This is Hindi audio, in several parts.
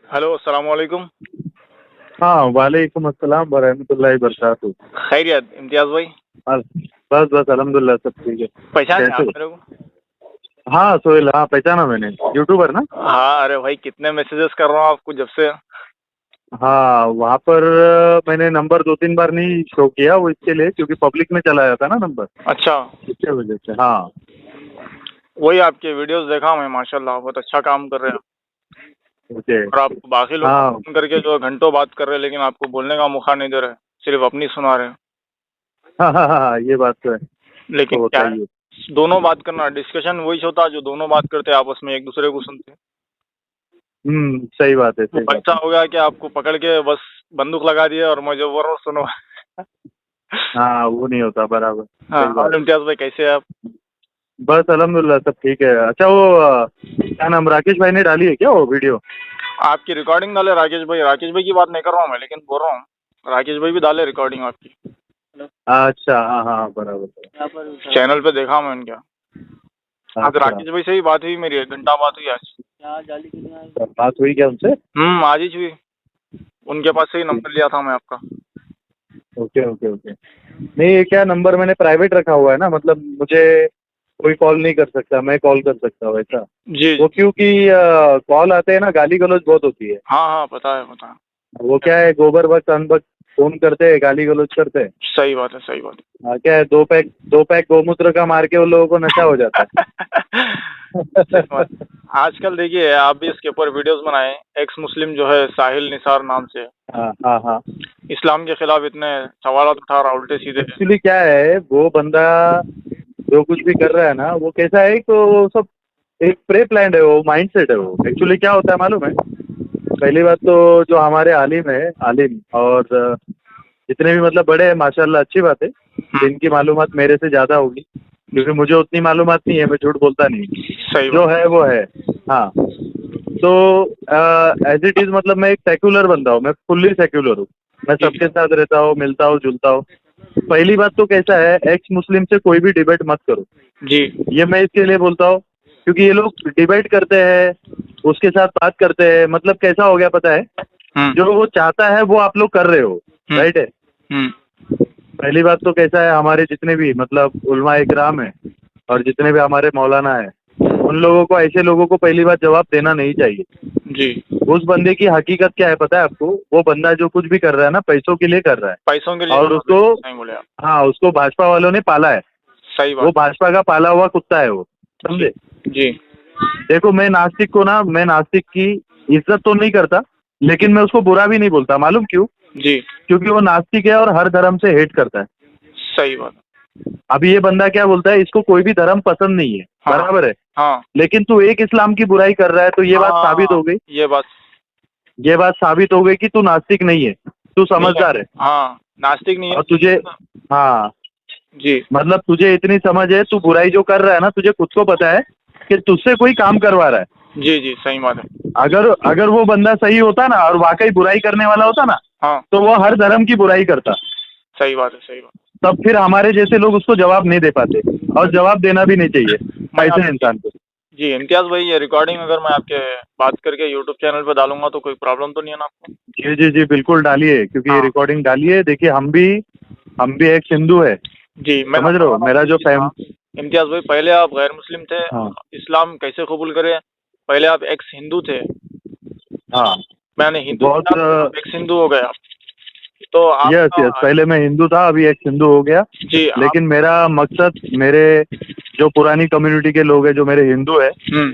हेलो, अस्सलाम वालेकुम। हाँ, वालेकुम अस्सलाम वरहमतुल्लाहि वबरकातुहू। खैरियत इम्तियाज़ भाई? अल बस, बस अल्हम्दुलिल्लाह सब ठीक है। पहचाने कैसे आप हो? मेरे को? हाँ, सोहेल, हाँ, पहचाना मैंने, यूट्यूबर ना? हाँ, अरे भाई कितने मैसेजेस कर रहा हूँ आपको जब से। हाँ, वहाँ पर मैंने नंबर 2-3 बार नहीं शो किया वो इसके लिए क्योंकि पब्लिक में चला जाता ना नंबर, अच्छा, इसके वजह से। हाँ, वही आपके वीडियोस देखा मैं, माशाल्लाह बहुत अच्छा काम कर रहे हैं। ओके। और आप बाकी लोगों को हाँ, फोन करके जो है घंटों बात कर रहे हैं, लेकिन आपको बोलने का मौका नहीं दे रहे, सिर्फ अपनी सुना रहे हैं। हाँ, हाँ, हाँ, हाँ, ये बात तो है, लेकिन तो क्या होता है, ही है। दोनों बात करना, डिस्कशन वही होता है जो दोनों बात करते हैं आपस में, एक दूसरे को सुनते हैं। सही बात है, वो सही बात ऐसा है। हो गया कि आपको पकड़ के बस बंदूक लगा दिया और मैं जो बोल रहा हूँ सुनो। हाँ, वो नहीं होता बराबर, हाँ, सही बात और है। इम्तियाज़ भाई कैसे हैं आप? बस अल्हम्दुलिल्लाह सब ठीक है। अच्छा वो क्या नाम, राकेश भाई ने डाली है क्या वो वीडियो? आपकी रिकॉर्डिंग डाले राकेश भाई की बात नहीं कर रहा हूँ मैं, लेकिन बोल रहा हूँ राकेश भाई भी डाले रिकॉर्डिंग आपकी। अच्छा, हाँ, हाँ, बराबर। चैनल पे देखा मैं उनका। आज अच्छा, राकेश भाई से ही बात हुई मेरी, 1 घंटा बात हुई आज। बात हुई क्या उनसे? आज ही हुई। उनके पास से ही नंबर लिया था मैं आपका। Okay, okay, okay. नहीं, ये क्या नंबर मैंने प्राइवेट रखा हुआ है ना, मतलब मुझे कोई कॉल नहीं कर सकता, मैं कॉल कर सकता हूँ ऐसा। जी वो जी। क्योंकि कॉल आते हैं ना, गाली गलौज बहुत होती है। हाँ हाँ, पता है पता वो क्या है, गोबर वक्त अनबक फोन करते हैं, गाली गलौज करते हैं। सही बात है, सही बात क्या है, 2 पैक गोमूत्र का मार के उन लोगों को नशा हो जाता है। सही बात। आजकल देखिए, आप भी इसके ऊपर वीडियोस बनाए। एक्स मुस्लिम जो है साहिल निसार नाम से, है। हाँ, हाँ, हाँ। इस्लाम के खिलाफ इतने सवाल उठा रहा, उल्टे सीधे। एक्चुअली क्या है, वो बंदा जो कुछ भी कर रहा है ना, वो कैसा है कि वो सब एक प्रे प्लान है, वो माइंड सेट है। वो एक्चुअली क्या होता है मालूम है? पहली बात तो जो हमारे आलिम है, आलिम और जितने भी मतलब बड़े हैं माशाल्लाह, अच्छी बात है, जिनकी मालूमात मेरे से ज़्यादा होगी, क्योंकि मुझे उतनी मालूमात नहीं है, मैं झूठ बोलता नहीं। सही जो बात। है वो है। हाँ, तो एज इट इज़ मतलब मैं एक सेक्युलर बंदा हूँ, मैं फुल्ली सेक्युलर हूँ। मैं जी सबके साथ रहता हूँ, मिलता हूँ, जुलता हूँ। पहली बात तो कैसा है, एक्स मुस्लिम से कोई भी डिबेट मत करो। जी। ये मैं इसके लिए बोलता हूँ क्योंकि ये लोग डिबेट करते हैं, उसके साथ बात करते हैं, मतलब कैसा हो गया पता है? हम्म जो वो चाहता है वो आप लोग कर रहे हो, हम्म राइट है? हम्म। पहली बात तो कैसा है, हमारे जितने भी मतलब उलमा इकराम है और जितने भी हमारे मौलाना है, उन लोगों को, ऐसे लोगों को पहली बात जवाब देना नहीं चाहिए। जी। उस बंदे की हकीकत क्या है पता है आपको? वो बंदा जो कुछ भी कर रहा है ना, पैसों के लिए कर रहा है। पैसों के लिए, और हाँ उसको, बिल्कुल सही बोले आप। हाँ, उसको भाजपा वालों ने पाला है। सही वो बात। भाजपा का पाला हुआ कुत्ता है वो, जी समझे? जी। देखो, मैं नास्तिक की इज्जत तो नहीं करता, लेकिन मैं उसको बुरा भी नहीं बोलता। मालूम क्यों? जी। क्योंकि वो नास्तिक है और हर धर्म से हेट करता है। सही बात। अभी ये बंदा क्या बोलता है, इसको कोई भी धर्म पसंद नहीं है, हाँ बराबर है? हाँ लेकिन तू एक इस्लाम की बुराई कर रहा है, तो ये बात साबित हाँ, हो गई। ये बात ये बात साबित हो गई कि तू नास्तिक नहीं है, तू नहीं है। समझदार है। हाँ, नास्तिक नहीं है और तुझे, लेकिन। हाँ, जी मतलब तुझे इतनी समझ है, तू बुराई जो कर रहा है ना, तुझे खुद को पता है कि तुझसे कोई काम करवा रहा है। जी जी, सही बात है। अगर अगर वो बंदा सही होता ना और वाकई बुराई करने वाला होता ना, हाँ, तो वो हर धर्म की बुराई करता। सही बात है, सही बात। तब फिर हमारे जैसे लोग उसको जवाब नहीं दे पाते, और जवाब देना भी नहीं चाहिए मैं ऐसे आपकी, इंसान को। जी इम्तियाज़ भाई, ये रिकॉर्डिंग अगर मैं आपके बात करके यूट्यूब चैनल पे डालूंगा तो कोई प्रॉब्लम तो नहीं है ना आपको? जी, जी, जी, बिल्कुल डालिए, क्योंकि ये हाँ रिकॉर्डिंग डालिए। देखिए, हम भी एक हिंदू है, जी। मेरा समझ रहे हो? सवाल मेरा आपसे जो ये था, फैम इम्तियाज़ भाई, पहले आप गैर मुस्लिम थे, हाँ, इस्लाम कैसे कबूल करे? पहले आप एक्स हिंदू थे, हाँ, मैंने हिंदू बहुत। किया तो आप एक्स हिंदू हो गए आप। तो यस, यस, आपका, पहले मैं हिंदू था, अभी एक हिंदू हो गया। जी आप, लेकिन मेरा मकसद, मेरे जो पुरानी कम्युनिटी के लोग हैं, जो मेरे हिंदू है,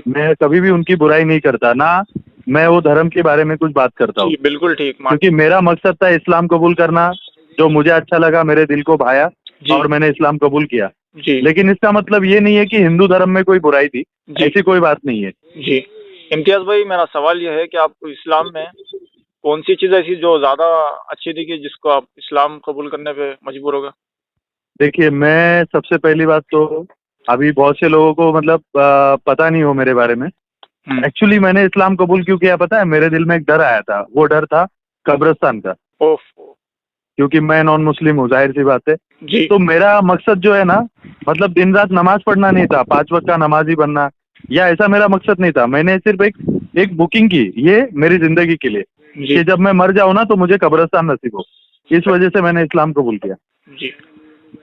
मैं कभी भी उनकी बुराई नहीं करता ना। मैं वो धर्म के बारे में कुछ बात करता हूँ, जी बिल्कुल ठीक मान। क्योंकि मेरा मकसद था इस्लाम कबूल करना। जो मुझे अच्छा लगा, मेरे दिल को भाया, जी और मैंने इस्लाम कबूल किया। जी लेकिन इसका मतलब ये नहीं है कि हिंदू धर्म में कोई बुराई थी, जी ऐसी कोई बात नहीं है। जी। इम्तियाज़ भाई, मेरा सवाल यह है कि आपको इस्लाम में कौन सी चीज़ ऐसी जो ज़्यादा अच्छी थी कि जिसको आप इस्लाम कबूल करने पे मजबूर हो गए? देखिए, मैं सबसे पहली बात तो, अभी बहुत से लोगों को मतलब पता नहीं हो मेरे बारे में। हम्म। एक्चुअली मैंने इस्लाम कबूल क्यों किया पता है? मेरे दिल में एक डर आया था, वो डर था कब्रिस्तान का। ओफ। क्योंकि मैं नॉन मुस्लिम हूँ, जाहिर सी बात है। जी तो मेरा मकसद जो है ना, मतलब दिन रात नमाज पढ़ना नहीं था, 5 वक्त का नमाजी बनना, या ऐसा मेरा मकसद नहीं था। मैंने सिर्फ एक एक बुकिंग की, ये मेरी जिंदगी के लिए जी कि जब मैं मर जाऊं ना तो मुझे कब्रिस्तान नसीब हो। इस वजह से मैंने इस्लाम कबूल किया। जी।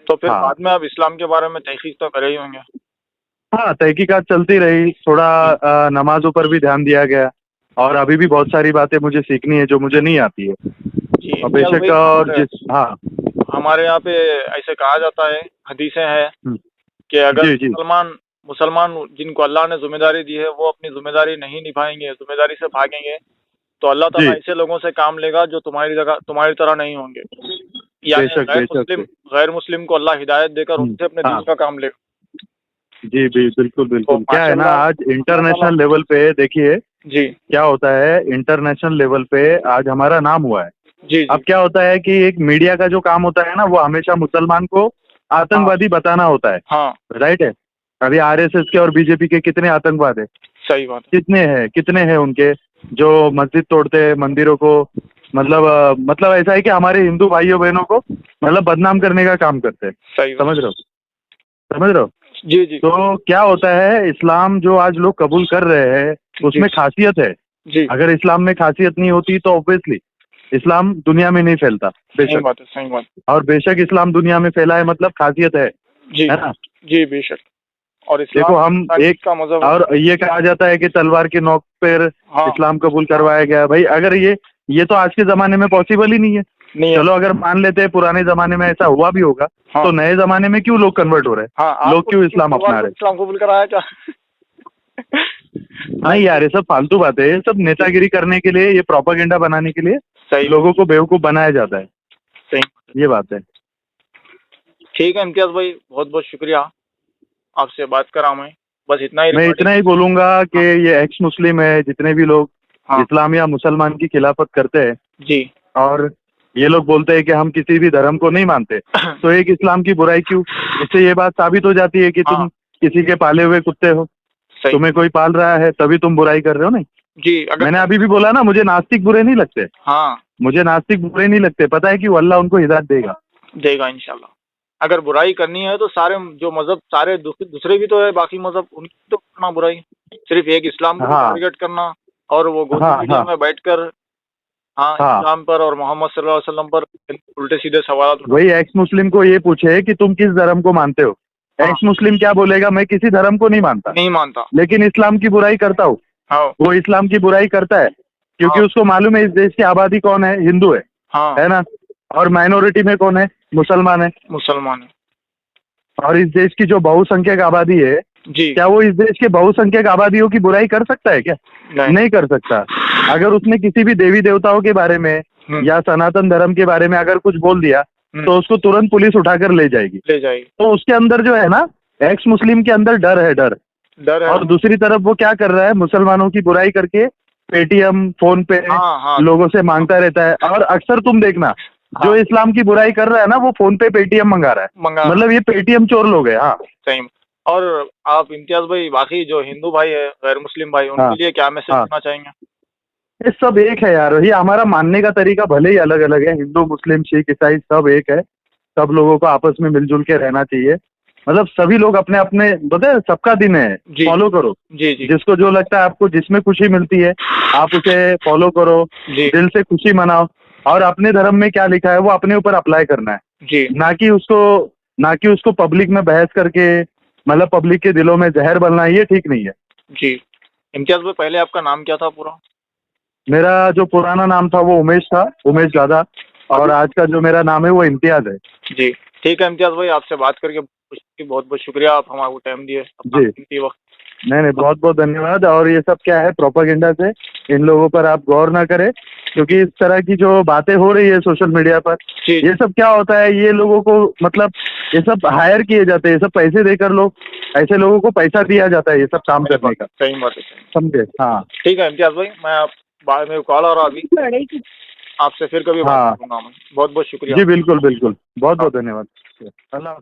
तो फिर हाँ बाद में आप इस्लाम के बारे में तहकीक तो करे ही होंगे। हाँ, तहकीकात चलती रही, थोड़ा जी नमाजों पर भी ध्यान दिया गया, और अभी भी बहुत सारी बातें मुझे सीखनी है जो मुझे नहीं आती है। जी और इम्तियाज बेशक, भाई, और और जिस हाँ। हमारे यहाँ पे ऐसे कहा जाता है, हदीसें हैं हम्म, कि अगर जी जी मुसलमान मुसलमान जिनको अल्लाह ने जिम्मेदारी दी है वो अपनी जिम्मेदारी नहीं निभाएंगे, जिम्मेदारी से भागेंगे, तो अल्लाह ताला जी, ऐसे लोगों से काम लेगा जो तुम्हारी तरह नहीं होंगे। यानी बेशक बेशक। गैर मुस्लिम को अल्लाह हिदायत देकर उनसे अपने हाँ दीन का काम लेगा। जी, बिल्कुल तो बिल्कुल। क्या है ना, माशाल्लाह आज अल्लाह ताला। इंटरनेशनल लेवल पे देखिए जी क्या होता है। इंटरनेशनल लेवल पे आज हमारा नाम हुआ है। जी अब जी। क्या होता है कि एक मीडिया का जो काम होता है ना, वो हमेशा मुसलमान को हाँ आतंकवादी बताना होता है। हाँ, राइट है। अभी आरएसएस के और बीजेपी के कितने आतंकवाद है, सही बात कितने हैं उनके जो मस्जिद तोड़ते हैं, मंदिरों को, मतलब ऐसा है कि हमारे हिंदू भाइयों बहनों को मतलब बदनाम करने का काम करते हैं। सही बात। समझ रहे हो, समझ रहे हो। जी जी तो क्या होता है, इस्लाम जो आज लोग कबूल कर रहे हैं जी उसमें खासियत है। जी। अगर इस्लाम में खासियत नहीं होती तो ऑब्वियसली इस्लाम दुनिया में नहीं फैलता। सही बेशक, बात है, सही बात। और बेशक इस्लाम दुनिया में फैला है मतलब खासियत जी है ना। जी बेशक। और देखो इस्लाम हम इंसानियत एक, का मजहब है। और ये कहा जाता है कि तलवार की नोक पर हाँ इस्लाम कबूल करवाया गया। भाई अगर ये तो आज के जमाने में पॉसिबल ही नहीं है। नहीं है। चलो अगर मान लेते हैं पुराने जमाने में ऐसा हुआ भी होगा, हाँ तो नए जमाने में क्यों लोग कन्वर्ट हो रहे हाँ, हैं, लोग आपको क्यों किसी इस्लाम मुसलमान अपना को रहे इस्लाम कबूल कराया क्या? हैं। हाँ नहीं यार, जी। ये सब फालतू बातें है, ये सब नेतागिरी करने के लिए, ये प्रोपागेंडा बनाने के लिए सही लोगों को बेवकूफ बनाया जाता है। सही। ये बात है। ठीक है इम्तियाज भाई, बहुत बहुत शुक्रिया, आपसे बात करा मैं। बस इतना ही मैं इतना रिकॉर्डिंग। ही बोलूंगा कि हाँ ये एक्स मुस्लिम है, जितने भी लोग हाँ। इस्लाम या मुसलमान की खिलाफत करते हैं, जी और ये लोग बोलते हैं कि हम किसी भी धर्म को नहीं मानते, तो एक इस्लाम की बुराई क्यों। इससे ये बात साबित हो जाती है कि हाँ तुम किसी के पाले हुए कुत्ते हो। सही। तुम्हें कोई पाल रहा है तभी तुम बुराई कर रहे हो। नहीं, जी मैंने अगर। अभी भी बोला ना, मुझे नास्तिक बुरे नहीं लगते। हाँ, मुझे नास्तिक बुरे नहीं लगते, पता है कि अल्लाह उनको हिदायत देगा। देगा इंशाल्लाह। अगर बुराई करनी है तो सारे जो मजहब, सारे दूसरे भी तो है, बाकी मजहब, उनकी तो करना बुराई। सिर्फ एक इस्लाम को हाँ टारगेट करना और वो गोदी हाँ मीडिया हाँ में बैठकर, हाँ, हाँ। इस्लाम पर और मोहम्मद सल्लल्लाहु अलैहि वसल्लम पर उल्टे सीधे सवाल उठा। वही एक्स मुस्लिम को ये पूछे कि तुम किस धर्म को मानते हो, हाँ, एक्स मुस्लिम क्या बोलेगा, मैं किसी धर्म को नहीं मानता, नहीं मानता। लेकिन इस्लाम की बुराई करता हूँ। हाँ वो इस्लाम की बुराई करता है क्योंकि हाँ उसको मालूम है इस देश की आबादी कौन है, हिंदू हाँ, है ना। और माइनॉरिटी में कौन है, मुसलमान है। मुसलमान है। और इस देश की जो बहुसंख्यक आबादी है, जी क्या वो इस देश के बहुसंख्यक आबादियों की बुराई कर सकता है क्या? नहीं। नहीं कर सकता। अगर उसने किसी भी देवी देवताओं के बारे में हम्म, या सनातन धर्म के बारे में अगर कुछ बोल दिया, तो उसको तुरंत पुलिस उठाकर ले जाएगी। ले जाएगी। तो उसके अंदर जो है ना, एक्स मुस्लिम के अंदर डर है, डर। डर है। और दूसरी तरफ वो क्या कर रहा है, मुसलमानों की बुराई करके पेटीएम, फोन पे हाँ हाँ लोगों से मांगता रहता है। और अक्सर तुम देखना, जो हाँ, इस्लाम की बुराई कर रहा है ना, वो फोन पे पेटीएम मंगा रहा है। मंगा। मतलब ये पेटीएम चोर लोग हैं। हाँ सही। और आप इम्तियाज भाई, बाकी जो हिंदू भाई है, गैर मुस्लिम भाई, हाँ उनके लिए क्या मैसेज हाँ। देना चाहेंगे? ये सब एक है यार, ये हमारा मानने का तरीका भले ही अलग अलग है, हिंदू मुस्लिम सिख ईसाई सब एक है। सब लोगों को आपस में मिलजुल के रहना चाहिए। मतलब सभी लोग अपने अपने, बताए सबका दिन है, जी फॉलो करो। जी जी जिसको जो लगता है, आपको जिसमें खुशी मिलती है आप उसे फॉलो करो, जी दिल से खुशी मनाओ। और अपने धर्म में क्या लिखा है वो अपने ऊपर अप्लाई करना है, जी। ना कि उसको पब्लिक में बहस करके, मतलब पब्लिक के दिलों में जहर बलना, ये ठीक नहीं है। जी इम्तियाज भाई, पहले आपका नाम क्या था पूरा? मेरा जो पुराना नाम था वो उमेश था, उमेश दादा। और आज का जो मेरा नाम है वो इम्तियाज है। जी ठीक है इम्तियाज भाई, आपसे बात करके बहुत बहुत शुक्रिया, आप हमारे को टाइम दिए, अपना जी, कीमती वक्त। नहीं नहीं, बहुत बहुत धन्यवाद। और ये सब क्या है, प्रोपागेंडा से इन लोगों पर आप गौर ना करें, क्योंकि इस तरह की जो बातें हो रही है सोशल मीडिया पर, जी ये सब क्या होता है, ये लोगों को मतलब ये सब हायर किए जाते हैं, ये सब पैसे देकर लोग, ऐसे लोगों को पैसा दिया जाता है ये सब काम सही करने बात का। है, सही बात है, सही। समझे? हाँ ठीक है इम्तियाज भाई, मैं आप बाद में कॉल आ रहा अभी, आपसे फिर कभी बात हाँ करूंगा मैं। बहुत बहुत शुक्रिया। जी, बिल्कुल बिल्कुल, बहुत बहुत धन्यवाद। अल्लाह